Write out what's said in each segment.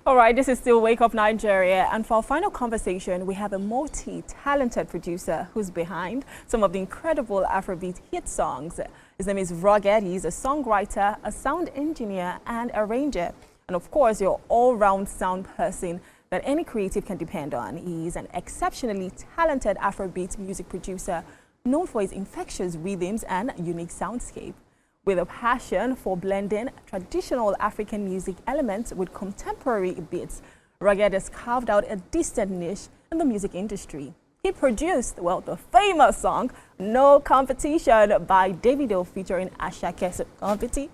All right, this is still Wake Up Nigeria, and for our final conversation, we have a multi-talented producer who's behind some of the incredible Afrobeat hit songs. His name is Rugged. He's a songwriter, a sound engineer, and arranger. And of course, your all-round sound person that any creative can depend on. He's an exceptionally talented Afrobeat music producer known for his infectious rhythms and unique soundscape. With a passion for blending traditional African music elements with contemporary beats, Rugged has carved out a distinct niche in the music industry. He produced, well, the famous song, No Competition by Davido featuring Asake. Competi?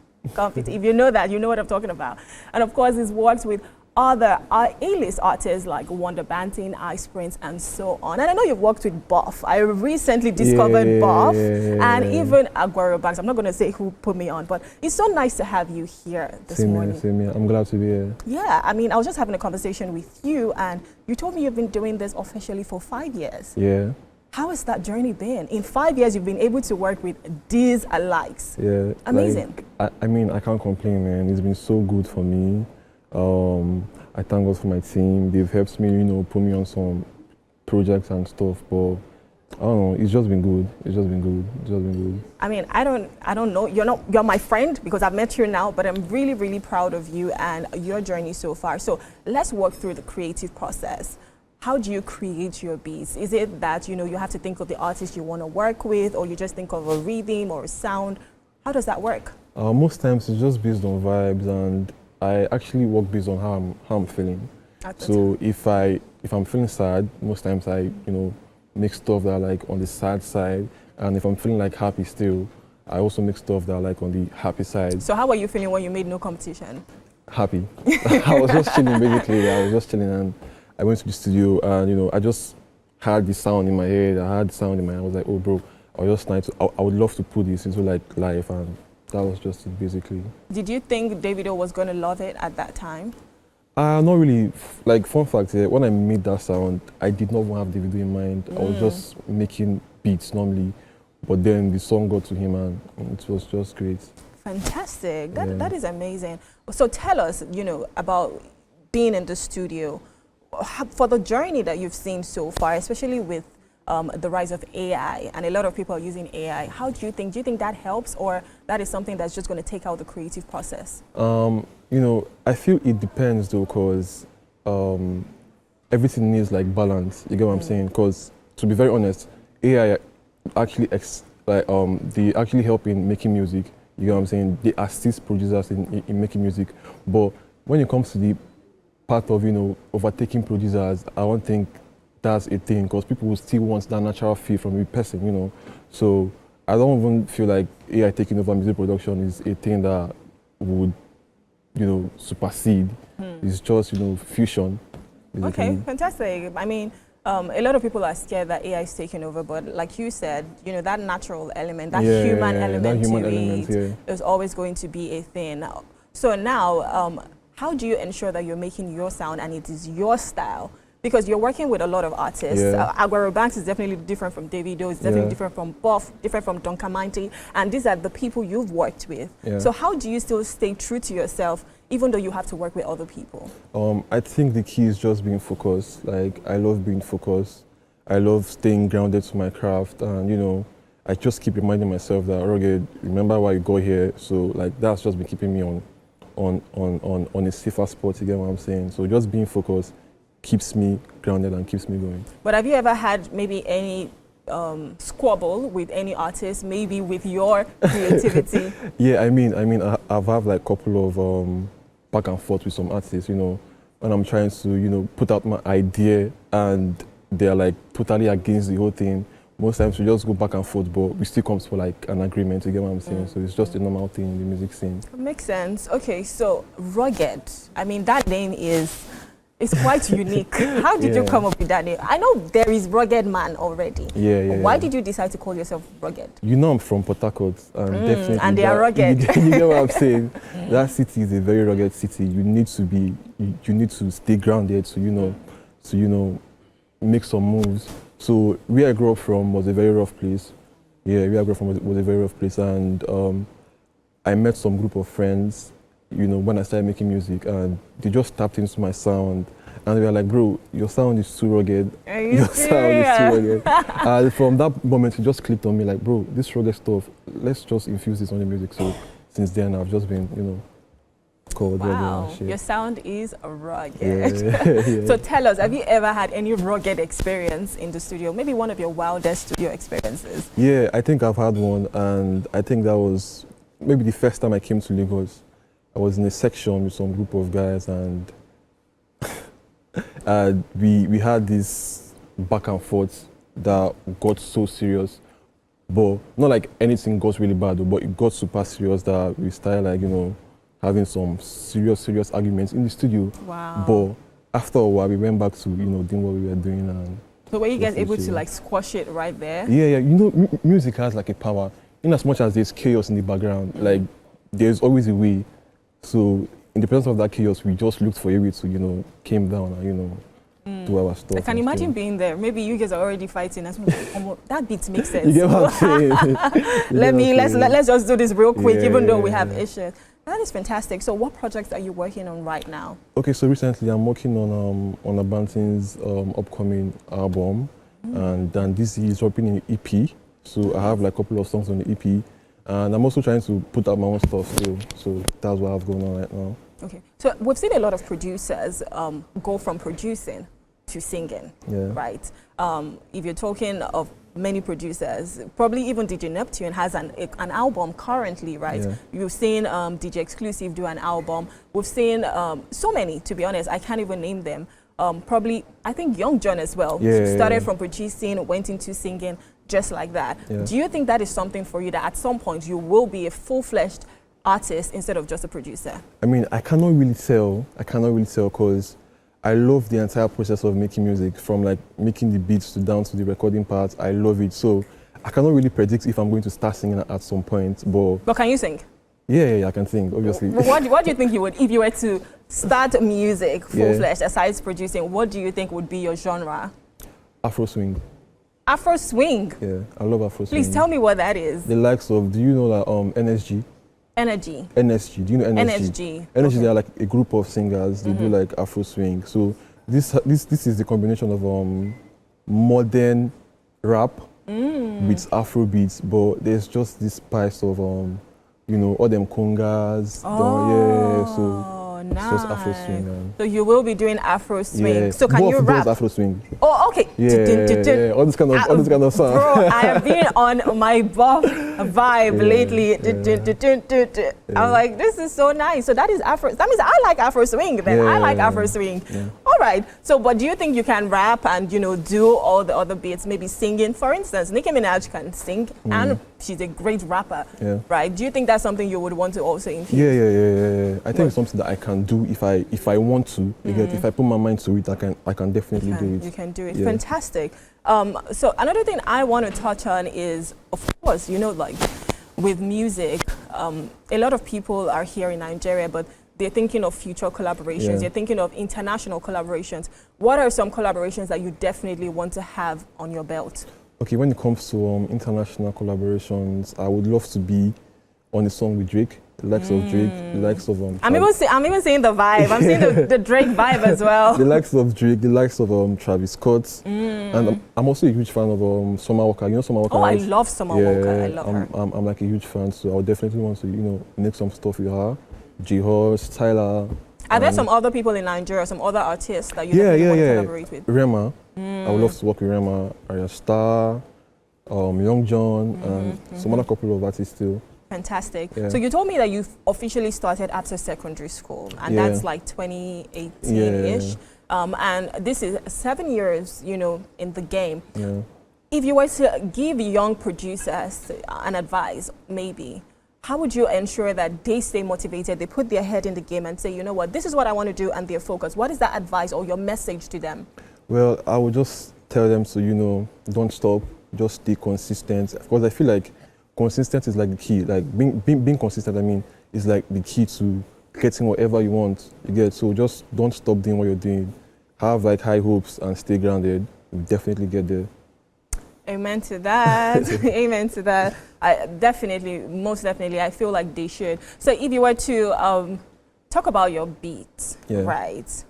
If you know that, you know what I'm talking about. And of course, he's worked with other A-list artists like Wonder Banton, Ice Prince, and so on. And I know you've worked with Buff. I recently discovered Buff and even Aguero Banks. I'm not going to say who put me on, but it's so nice to have you here this morning. Same here. I'm glad to be here. Yeah, I mean, I was just having a conversation with you, and you told me you've been doing this officially for 5 years. Yeah. How has that journey been? In 5 years, you've been able to work with these alikes. Yeah. Amazing. Like, I mean, I can't complain, man. It's been so good for me. I thank God for my team. They've helped me, put me on some projects and stuff. But I don't know. It's just been good. It's just been good. It's just been good. I mean, I don't know. You're my friend because I've met you now. But I'm really, really proud of you and your journey so far. So let's walk through the creative process. How do you create your beats? Is it that you have to think of the artist you want to work with, or you just think of a rhythm or a sound? How does that work? Most times it's just based on vibes, and I actually work based on how I'm feeling. So if I'm feeling sad, most times I make stuff that are like on the sad side, and if I'm feeling like happy still, I also make stuff that are like on the happy side. So how were you feeling when you made No Competition? Happy. I was just chilling basically. I was just chilling, and I went to the studio, and I just had the sound in my head. I had the sound in my head. I was like, oh bro, I would love to put this into like life, and that was just it basically. Did you think Davido was going to love it at that time? Not really. Like, fun fact, when I made that sound, I did not have Davido in mind. I was just making beats normally, but then the song got to him, and it was just great. Fantastic. That is amazing. So tell us, about being in the studio, for the journey that you've seen so far, especially with the rise of AI, and a lot of people are using AI. How do you think that helps, or that is something that's just going to take out the creative process? I feel it depends though, because everything needs like balance. You get what I'm saying? Because to be very honest, AI actually they actually help in making music. You get what I'm saying? They assist producers in making music. But when it comes to the part of overtaking producers, I don't think that's a thing, because people will still want that natural feel from a person, So I don't even feel like AI taking over music production is a thing that would, supersede. It's just, fusion. Basically. Okay, fantastic. I mean, a lot of people are scared that AI is taking over, but like you said, that natural element, that human element to it is always going to be a thing. So now, how do you ensure that you're making your sound and it is your style? Because you're working with a lot of artists. Aguero Banks is definitely different from Davido, it's definitely different from Buff, different from Duncan Mighty, and these are the people you've worked with. So how do you still stay true to yourself, even though you have to work with other people? I think the key is just being focused. Like, I love being focused. I love staying grounded to my craft, and I just keep reminding myself that, Rugged, remember why you got here. So like, that's just been keeping me on a safer spot, you get what I'm saying? So just being focused keeps me grounded and keeps me going. But have you ever had maybe any squabble with any artist, maybe with your creativity? Yeah, I mean, I've had like a couple of back and forth with some artists, when I'm trying to, put out my idea and they're like totally against the whole thing. Most times we just go back and forth, but we still come to like an agreement, you get what I'm saying? So it's just a normal thing in the music scene. Makes sense. Okay, so Rugged, I mean, that name is quite unique. How did you come up with that name? I know there is Rugged Man already. Why did you decide to call yourself Rugged? I'm from Port Harcourt, and definitely. And they are rugged. You get what I'm saying? That city is a very rugged city. You need to stay grounded to make some moves. So where I grew up from was a very rough place. Where I grew up from was a very rough place, and I met some group of friends you know, when I started making music, and they just tapped into my sound. And they were like, bro, your sound is too rugged. Are you Your sound is too serious? rugged. And from that moment, it just clicked on me like, bro, this rugged stuff, let's just infuse this on the music. So since then, I've just been, you know, called rugged Wow, and shit. your sound is rugged. Yeah. So tell us, have you ever had any rugged experience in the studio? Maybe one of your wildest studio experiences? Yeah, I think I've had one, and I think that was maybe the first time I came to Lagos. I was in a section with some group of guys, and we had this back and forth that got so serious, but not like anything got really bad, but it got super serious that we started like, you know, having some serious arguments in the studio. Wow. But after a while, we went back to, you know, doing what we were doing. And So were you guys Definitely. able to like squash it right there? yeah, you know, music has like a power. In as much as there's chaos in the background, like there's always a way. So in the presence of that chaos, we just looked for a way to, you know, calm down and, you know, do our stuff. I can and imagine stuff. being there. Maybe you guys are already fighting. And that beat makes sense. You get what I'm saying? You get what I'm saying? Let's just do this real quick, even though we Yeah. have issues. That is fantastic. So what projects are you working on right now? Okay, so recently I'm working on Abantin's upcoming album, and then this is dropping an EP. So I have like a couple of songs on the EP, and I'm also trying to put out my own stuff still. So that's what I have going on right now. Okay. So we've seen a lot of producers go from producing to singing, Yeah. right? If you're talking of many producers, probably even DJ Neptune has an album currently, right? Yeah. You've seen DJ Exclusive do an album. We've seen so many, to be honest, I can't even name them. Probably, I think Young John as well. Yeah, Started yeah. from producing, went into singing, just like that. Yeah. Do you think that is something for you that at some point you will be a full-fledged artist instead of just a producer? I mean, I cannot really tell because I love the entire process of making music, from like making the beats to down to the recording part. I love it. So I cannot really predict if I'm going to start singing at some point, but Can you sing? yeah, I can sing, obviously. What do you think you would, if you were to start music Yeah. full-fledged, aside producing, what do you think would be your genre? Afro swing. Afro swing. Yeah, I love Afro swing. Please tell me what that is. The likes of, do you know that NSG? Energy. NSG, do you know NSG? NSG. NSG, Okay. they are like a group of singers. They do like Afro swing. So this is the combination of modern rap with Afro beats, but there's just this spice of you know, all them congas. So nice. it's just Afro swing. So you will be doing Afro swing. Yeah. So can Both you of those rap? Afro swing. Oh, okay. Yeah, all this kind of sound. Bro, I have been on my buff vibe lately. I'm like, this is so nice. So that is Afro. That means I like Afro swing then. I like Afro swing. Yeah. All right. So, but do you think you can rap and, you know, do all the other beats, maybe singing? For instance, Nicki Minaj can sing and she's a great rapper, Yeah. right? Do you think that's something you would want to also infuse? Yeah. I think it's something that I can do if I want to. If I put my mind to it, I can definitely do You it. can do it. Yeah. Fantastic. So another thing I want to touch on is, of course, you know, like with music, a lot of people are here in Nigeria, but they're thinking of future collaborations. Yeah. They're thinking of international collaborations. What are some collaborations that you definitely want to have on your belt? Okay, when it comes to international collaborations, I would love to be on a song with Drake, the likes of Drake, the likes of I'm even seeing the vibe. I'm seeing the Drake vibe as well. the likes of Drake, the likes of Travis Scott, and I'm also a huge fan of Summer Walker. You know Summer Walker? Oh, I right? love Summer Walker. I love her. I'm like a huge fan, so I would definitely want to, you know, make some stuff with her. J-Horse, Tyler. Are there some other people in Nigeria, some other artists that you Yeah, definitely want to yeah. collaborate with? Rema. I would love to work with Rema, Arya Star, Young John, and some other couple of artists too. Fantastic. Yeah. So you told me that you officially started after secondary school, and Yeah. that's like 2018-ish. Yeah. And this is 7 years, you know, in the game. Yeah. If you were to give young producers an advice, maybe, how would you ensure that they stay motivated, they put their head in the game and say, you know what, this is what I want to do, and they're focused? What is that advice or your message to them? Well, I would just tell them to, you know, don't stop, just stay consistent. Of course, I feel like consistent is like the key. Like being consistent, I mean, is like the key to getting whatever you want. You get, so just don't stop doing what you're doing. Have like high hopes and stay grounded. You'll definitely get there. Amen to that. Amen to that. Most definitely, I feel like they should. So if you were to talk about your beat, Yeah. right?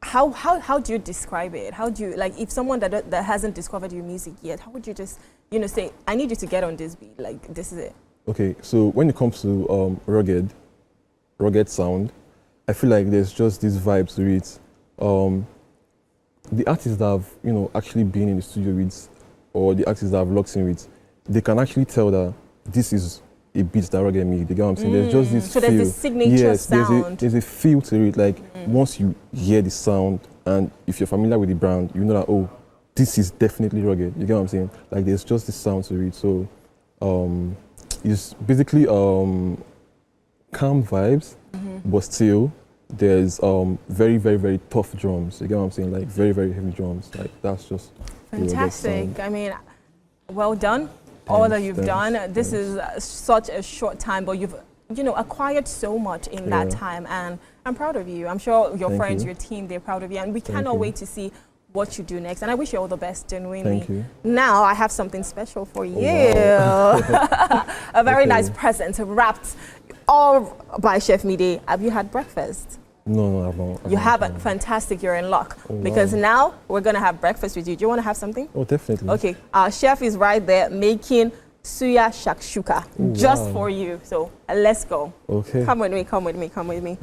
How do you describe it? How do you, like, if someone that hasn't discovered your music yet, how would you just, you know, say, I need you to get on this beat, like, this is it? Okay, so when it comes to rugged sound, I feel like there's just this vibe to it. The artists that have, you know, actually been in the studio with, or the artists that have locked in with, they can actually tell that this is a beat that rugged me. You get what I'm saying? There's just this So feel. there's this signature Yes, sound. there's a feel to it. Like once you hear the sound, and if you're familiar with the brand, you know that, oh, this is definitely rugged. You get what I'm saying? Like there's just this sound to it. So it's basically calm vibes, but still there's very, very, very tough drums. You get what I'm saying? Like very, very heavy drums. Like that's just the rugged Fantastic. sound. I mean, well done. All that you've Thanks, done. This thanks. is such a short time, but you've, you know, acquired so much in that Yeah. time, and I'm proud of you. I'm sure your Thank friends, you. your team, they're proud of you, and we Thank cannot you. wait to see what you do next. And I wish you all the best, genuinely. Thank you. Now I have something special for you. wow. A very Okay. nice present wrapped all by Chef Mide. Have you had breakfast? No, I've not. You haven't. Fantastic. You're in luck. Oh, Because wow. now we're going to have breakfast with you. Do you want to have something? Oh, definitely. Okay. Our chef is right there making suya shakshuka Oh, just wow. for you. So let's go. Okay. Come with me, come with me, come with me.